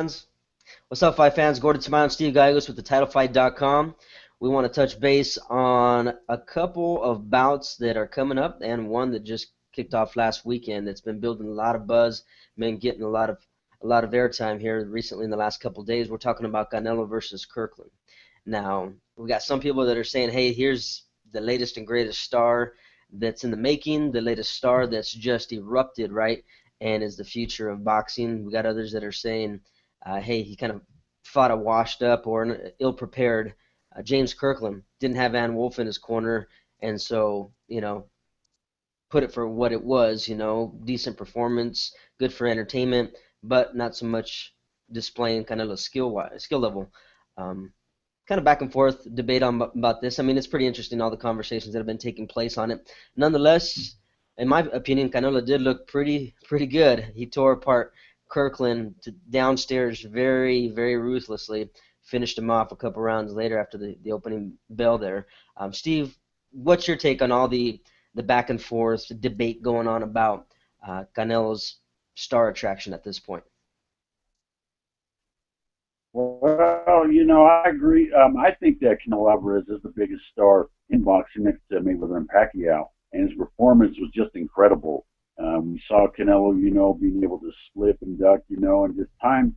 What's up, fight fans? Gordie Tamayo Steve Gallegos with TheTitleFight.com. We want to touch base on a couple of bouts that are coming up and one that just kicked off last weekend that's been building a lot of buzz, been getting a lot of airtime here recently in the last couple of days. We're talking about Canelo versus Kirkland. Now, we got some people that are saying, hey, here's the latest and greatest star that's in the making, the latest star that's just erupted, right, and is the future of boxing. We got others that are saying, hey, he kind of fought a washed up or an ill-prepared James Kirkland. Didn't have Van Wolf in his corner, and so, put it for what it was, decent performance, good for entertainment, but not so much displaying Canelo's skill level. Um, Kind of back and forth debate about this. I mean, it's pretty interesting, all the conversations that have been taking place on it. Nonetheless, in my opinion, Canelo did look pretty good. He tore apart Kirkland downstairs very, very ruthlessly, finished him off a couple rounds later after the opening bell there. Steve, what's your take on all the back and forth debate going on about Canelo's star attraction at this point? Well, I agree. I think that Canelo Alvarez is the biggest star in boxing next to Mayweather and Pacquiao, and his performance was just incredible. We saw Canelo, being able to slip and duck, and just time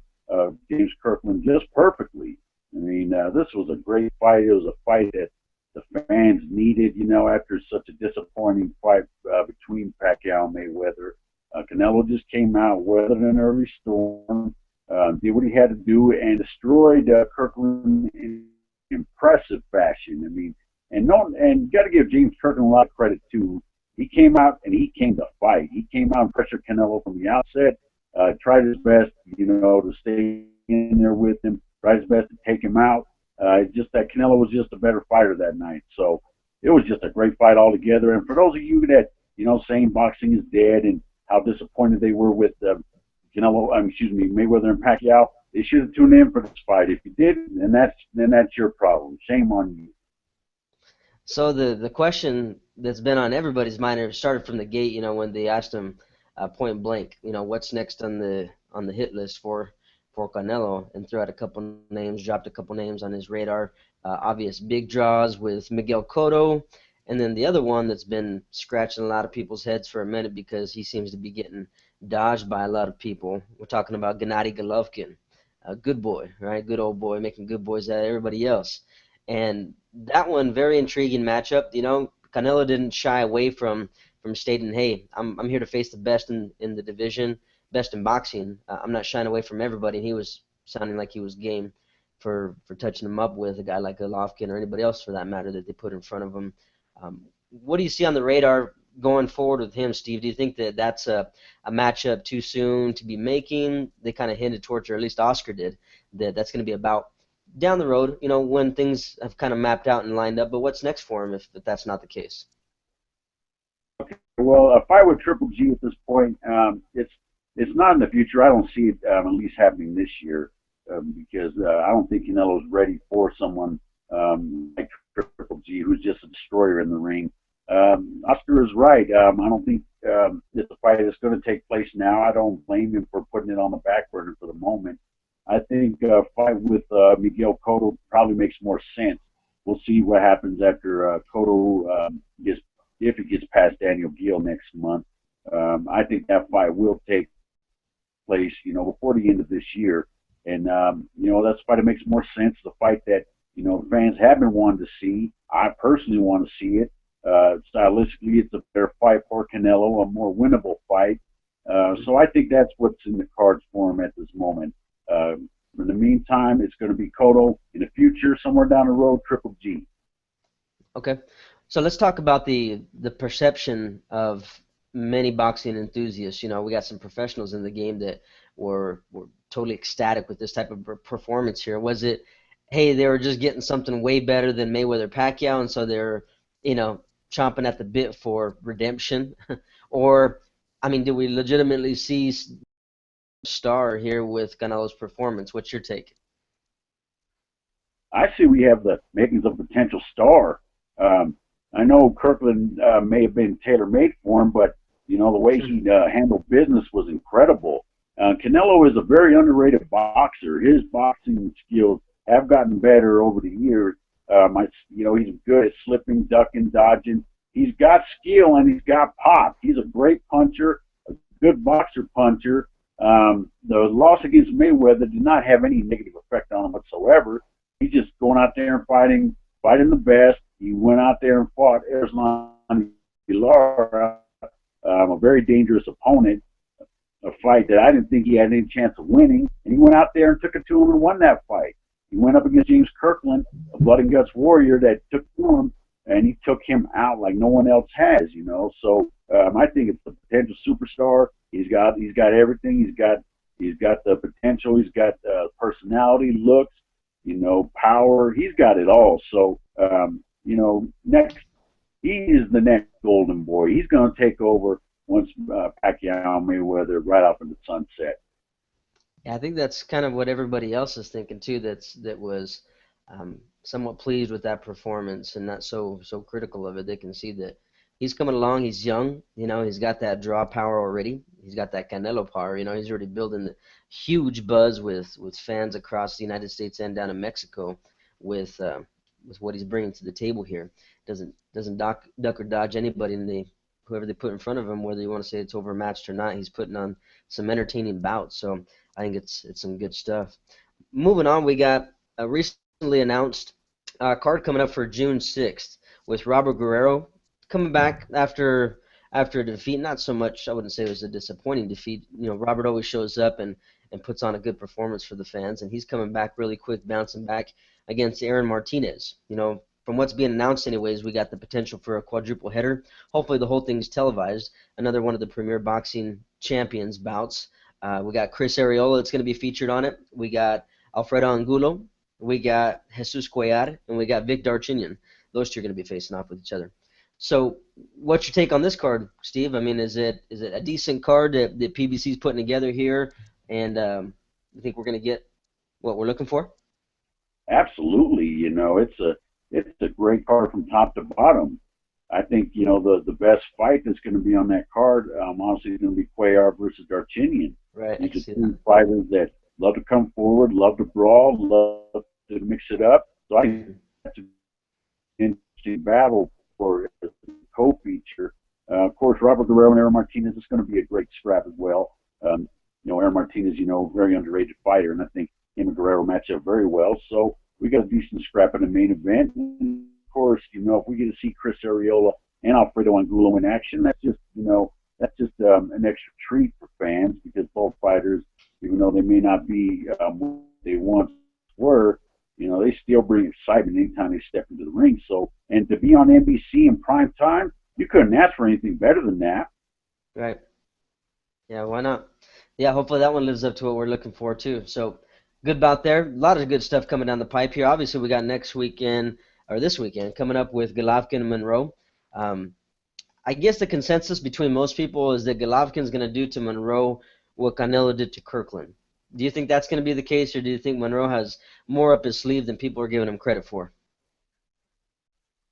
James Kirkland just perfectly. I mean, this was a great fight. It was a fight that the fans needed, after such a disappointing fight between Pacquiao and Mayweather. Canelo just came out, weathered an early storm, did what he had to do, and destroyed Kirkland in impressive fashion. I mean, and got to give James Kirkland a lot of credit too. He came out and he came to fight. He came out and pressured Canelo from the outset. Tried his best, to stay in there with him. Tried his best to take him out. Just that Canelo was just a better fighter that night. So it was just a great fight altogether. And for those of you that saying boxing is dead and how disappointed they were with Mayweather and Pacquiao, they should have tuned in for this fight. If you didn't, then that's your problem. Shame on you. So the question that's been on everybody's mind, it started from the gate, when they asked him point blank, what's next on the hit list for Canelo, and threw out a couple names, dropped a couple names on his radar. Obvious big draws with Miguel Cotto, and then the other one that's been scratching a lot of people's heads for a minute because he seems to be getting dodged by a lot of people. We're talking about Gennady Golovkin, a good boy, right? Good old boy, making good boys out of everybody else. And that one, very intriguing matchup. Canelo didn't shy away from stating, "Hey, I'm here to face the best in the division, best in boxing. I'm not shying away from everybody." And he was sounding like he was game for touching him up with a guy like Golovkin or anybody else for that matter that they put in front of him. What do you see on the radar going forward with him, Steve? Do you think that that's a matchup too soon to be making? They kind of hinted towards, or at least Oscar did, that that's going to be about down the road, when things have kind of mapped out and lined up. But what's next for him if that's not the case? Well, a fight with Triple G at this point, it's not in the future. I don't see it at least happening this year because I don't think Canelo's ready for someone like Triple G, who's just a destroyer in the ring. Oscar is right. I don't think it's a fight that's going to take place now. I don't blame him for putting it on the back burner for the moment. I think a fight with Miguel Cotto probably makes more sense. We'll see what happens after Cotto if it gets past Daniel Gill next month. I think that fight will take place, before the end of this year. And, that's a fight that makes more sense. The fight that, fans have been wanting to see. I personally want to see it. Stylistically, it's a better fight for Canelo, a more winnable fight. So I think that's what's in the cards for him at this moment. In the meantime, it's going to be Cotto. In the future, somewhere down the road, Triple G. Okay. So let's talk about the perception of many boxing enthusiasts. We got some professionals in the game that were totally ecstatic with this type of performance here. Was it, hey, they were just getting something way better than Mayweather Pacquiao, and so they're, chomping at the bit for redemption? Or, I mean, did we legitimately see star here with Canelo's performance? What's your take? I see we have the makings of potential star. I know Kirkland may have been tailor-made for him, but the way he handled business was incredible. Canelo is a very underrated boxer. His boxing skills have gotten better over the years. He's good at slipping, ducking, dodging. He's got skill and he's got pop. He's a great puncher, a good boxer puncher. The loss against Mayweather did not have any negative effect on him whatsoever. He's just going out there and fighting the best. He went out there and fought Erslan Lara, a very dangerous opponent, a fight that I didn't think he had any chance of winning, and he went out there and took it to him and won that fight. He went up against James Kirkland, a blood and guts warrior that took to him, and he took him out like no one else has, you know. So I think it's a potential superstar. He's got everything. He's got the potential. He's got personality, looks, you know, power. He's got it all. So next, he is the next golden boy. He's going to take over once Pacquiao and Mayweather right off in the sunset. Yeah, I think that's kind of what everybody else is thinking too. That was somewhat pleased with that performance and not so critical of it. They can see that he's coming along. He's young, you know. He's got that draw power already. He's got that Canelo power, you know. He's already building a huge buzz with fans across the United States and down in Mexico with what he's bringing to the table here. Doesn't duck or dodge anybody, and whoever they put in front of him, whether you want to say it's overmatched or not, he's putting on some entertaining bouts. So I think it's some good stuff. Moving on, we got a recently announced card coming up for June 6th with Robert Guerrero coming back after a defeat. Not so much, I wouldn't say it was a disappointing defeat. You know, Robert always shows up and puts on a good performance for the fans, and he's coming back really quick, bouncing back against Aaron Martinez. You know, from what's being announced anyways, we got the potential for a quadruple header. Hopefully the whole thing's televised. Another one of the premier boxing champions bouts. We got Chris Arreola that's going to be featured on it. We got Alfredo Angulo. We got Jesus Cuellar. And we got Vic Darchinyan. Those two are going to be facing off with each other. So what's your take on this card, Steve? I mean, is it a decent card that PBC's putting together here? And you think we're going to get what we're looking for? Absolutely. You know, it's a great card from top to bottom. I think, you know, the best fight that's going to be on that card, honestly, is going to be Cuellar versus Darchinyan. Right. These are two fighters that love to come forward, love to brawl, love to mix it up. So I think that's an interesting battle for a co-feature. Of course, Robert Guerrero and Aaron Martinez is going to be a great scrap as well. You know, Aaron Martinez, you know, very underrated fighter, and I think him and Guerrero match up very well. So we got a decent scrap in the main event. And of course, you know, if we get to see Chris Arreola and Alfredo Angulo in action, that's just an extra treat for fans, because both fighters, even though they may not be what they once were, you know, they still bring excitement anytime they step into the ring. So, and to be on NBC in prime time, you couldn't ask for anything better than that. Right. Yeah, why not? Yeah, hopefully that one lives up to what we're looking for too. So good bout there. A lot of good stuff coming down the pipe here. Obviously, we got this weekend coming up with Golovkin and Monroe. I guess the consensus between most people is that Golovkin's going to do to Monroe what Canelo did to Kirkland. Do you think that's going to be the case, or do you think Monroe has more up his sleeve than people are giving him credit for?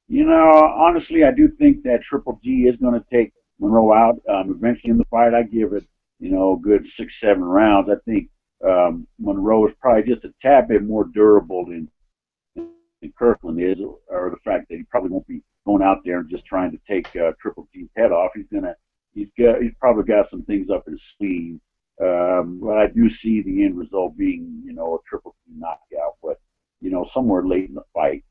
You know, honestly, I do think that Triple G is going to take Monroe out. Eventually in the fight, I give it, you know, a good 6-7 rounds. I think Monroe is probably just a tad bit more durable than Kirkland is, or the fact that he probably won't be going out there and just trying to take Triple G's head off. He's probably got some things up his sleeve. But I do see the end result being, you know, a Triple G knockout, but, you know, somewhere late in the fight.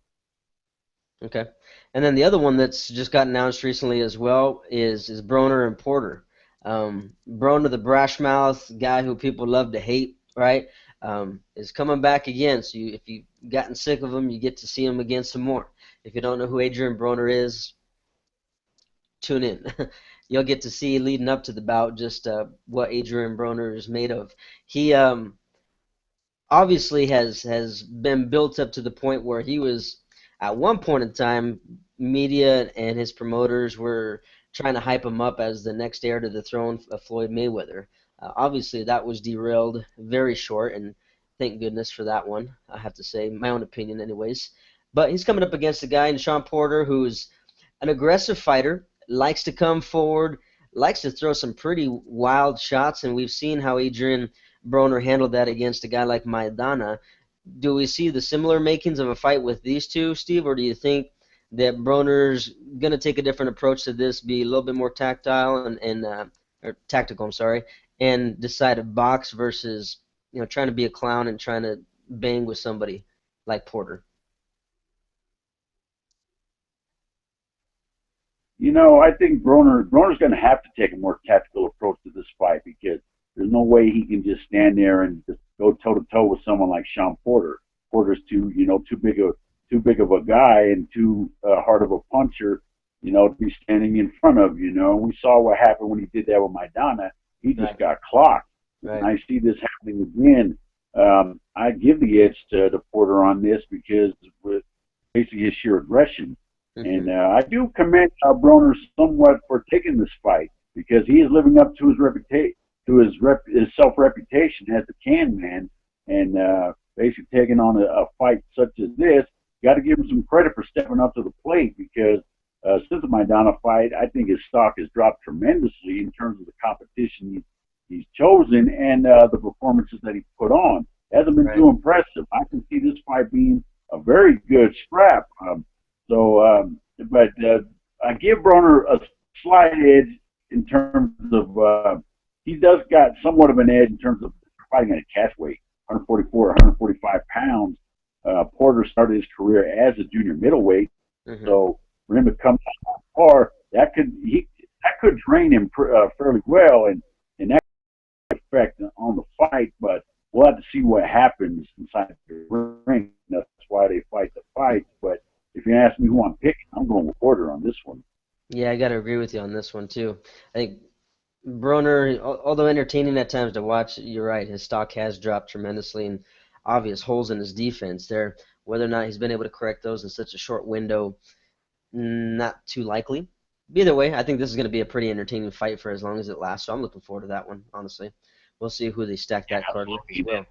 Okay. And then the other one that's just got announced recently as well is Broner and Porter. Broner, the brash mouth guy who people love to hate, right, is coming back again. So if you've gotten sick of him, you get to see him again some more. If you don't know who Adrian Broner is, tune in. You'll get to see, leading up to the bout, just what Adrian Broner is made of. He obviously has been built up to the point where he was, at one point in time, media and his promoters were trying to hype him up as the next heir to the throne of Floyd Mayweather. Obviously, that was derailed very short, and thank goodness for that one, I have to say, my own opinion anyways. But he's coming up against a guy in Sean Porter who's an aggressive fighter, likes to come forward, likes to throw some pretty wild shots, and we've seen how Adrian Broner handled that against a guy like Maidana. Do we see the similar makings of a fight with these two, Steve, or do you think that Broner's going to take a different approach to this, be a little bit more tactile and or tactical, I'm sorry, and decide to box versus trying to be a clown and trying to bang with somebody like Porter? I think Broner's going to have to take a more tactical approach to this fight because there's no way he can just stand there and just go toe to toe with someone like Sean Porter. Porter's too big of a guy and too hard of a puncher, to be standing in front of. We saw what happened when he did that with Maidana. He just got clocked. Right. And I see this happening again. I give the edge to Porter on this because with basically his sheer aggression. And I do commend Broner somewhat for taking this fight because he is living up to his reputation, to his self-reputation as the can man, and basically taking on a fight such as this. Got to give him some credit for stepping up to the plate because since the Maidana fight, I think his stock has dropped tremendously in terms of the competition he's chosen and the performances that he put on. Hasn't been too impressive. I can see this fight being a very good scrap. But I give Broner a slight edge in terms of he does got somewhat of an edge in terms of fighting at a catch weight, 144, 145 pounds. Porter started his career as a junior middleweight, so for him to come that far, that could drain him fairly well, and that could affect on the fight. But we'll have to see what happens inside the ring. That's why they fight the fight. But if you ask me who I'm picking, I'm going with Porter on this one. Yeah, I got to agree with you on this one too. I think Broner, although entertaining at times to watch, you're right. His stock has dropped tremendously, and obvious holes in his defense there. Whether or not he's been able to correct those in such a short window, not too likely. Either way, I think this is going to be a pretty entertaining fight for as long as it lasts. So I'm looking forward to that one. Honestly, we'll see who they stack that card with as well.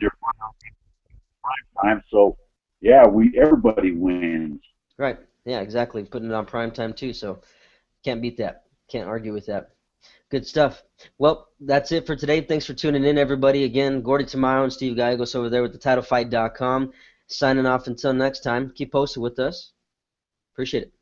Time, so yeah, everybody wins. Right. Yeah, exactly. Putting it on prime time too, so can't beat that. Can't argue with that. Good stuff. Well, that's it for today. Thanks for tuning in, everybody. Again, Gordie Tamayo and Steve Gallegos over there with TheTitleFight.com. Signing off until next time. Keep posted with us. Appreciate it.